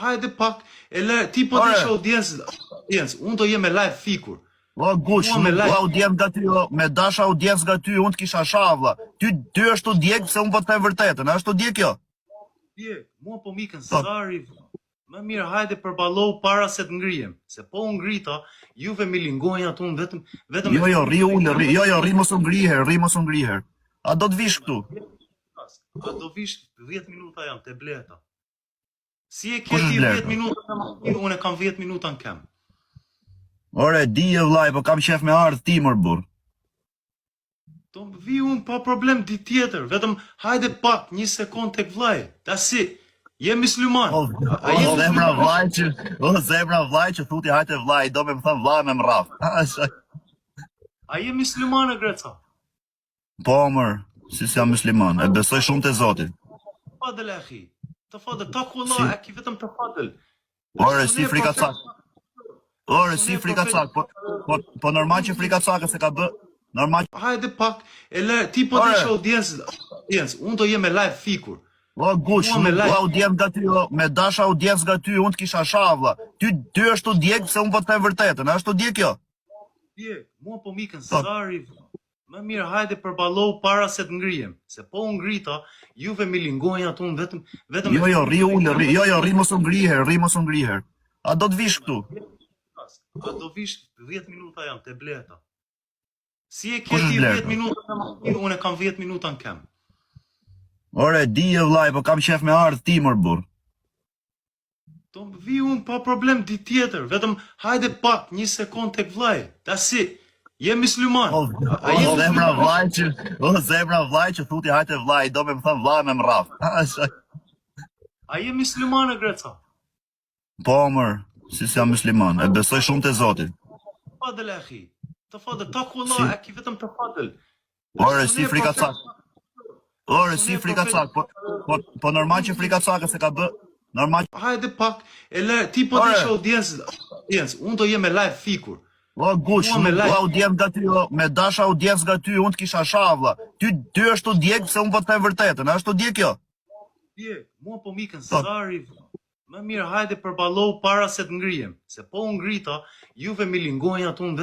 hajde pak, ti po të ishe audiencë, unë do jem me live fikur. O gush, nuk audiencë nga ty, me dash audiencë nga ty, unë t'kisha shavla. Ty është të djekë se unë po të them vërtetën, është të djekë jo? Djekë, mua po mikën zari, më mirë hajde përballohu para se të ngrihem, se po unë ngrita, juve mi lingojnë atë unë vetëm... Jo, ri mos u ngriher. A do të vish këtu? A do vish 10 minuta janë, te bleta. Si e ke ti 10 minuta në makinë, unë e kam 10 minuta në kem. Ore, di e vllaj, po kam qef me ardh ti mër burr. Do vi unë pa problem di tjetër, vetëm hajde pak, 1 sekond tek vllaj. Tasi, je musliman. O zemra vllaj që thuti hajde vllaj, do me më thënë vllaj me mraf. A je musliman e Greca? Po mër, si jam musliman, e besoj shumë te Zoti. Fadel akhi, të fadel, takullah, e ki vetëm të fadel. Ore, si frikacak. Ore, si frikacak, po normal që frikacaka se ka bë, normal që... Hajde pak, ti po të ishe audiencë, unë do jem me live fikur. O gush, nuk audiencë nga ty, me dash audiencë nga ty, unë t'kisha shavla. Ty është të djekë se unë po të them vërtetën, është të djekë jo? Djekë, mua po mikën zari, më mirë hajde përballohu para se të ngrihem, se po unë ngrita, juve mi lingojnë atë unë vetëm... Jo, ri mos u ngriher. A do të vish këtu? A do vish 10 minuta janë, te bleta. Si e ke ti 10 minuta në makinë, unë e kam 10 minuta në kem. Ore, di e vllaj, po kam qef me ardh ti mër burr. Do vi unë pa problem di tjetër, vetëm hajde pak, 1 sekond tek vllaj. Tasi, je musliman. O zemra vllaj që thuti hajde vllaj, do me më thënë vllaj me mraf. A je musliman e Greca? Po mër, si jam musliman, e besoj shumë te Zoti. Fadel akhi, të fadel, takullah, e ki vetëm të fadel. Ore, si frikacak, po normal që frikacaka se ka bë, normal që... Hajde pak, ti po të ishe audiencë, unë do jem me live fikur. O gush, nuk audiencë nga ty, me dash audiencë nga ty, unë t'kisha shavla. Ty është të djekë se unë po të them vërtetën, është të djekë jo? Djekë, mua po mikën zari, më mirë hajde përballohu para se të ngrihem, se po unë ngrita, juve mi lingojnë atë unë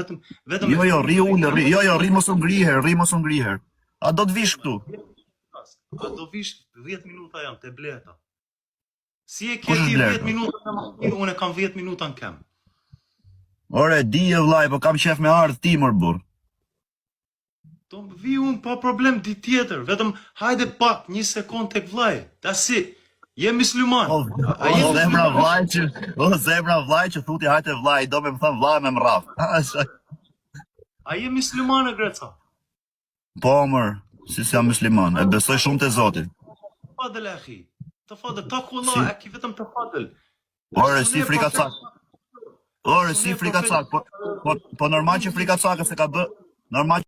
vetëm... Jo, ri mos u ngriher. A do të vish këtu? A do vish 10 minuta janë, te bleta. Si e ke ti 10 minuta në makinë, unë e kam 10 minuta në kem. Ore, di e vllaj, po kam qef me ardh ti mër burr. Do vi unë pa problem di tjetër, vetëm hajde pak, 1 sekond tek vllaj. Tasi, je musliman. O zemra vllaj që thuti hajde vllaj, do me më thënë vllaj me mraf. A je musliman e Greca? Po mër, si jam musliman, e besoj shumë te Zoti. Fadel akhi, të fadel, takullah, e ki vetëm të fadel. Ore, si frikacak, po normal që frikacaka se ka bë, normal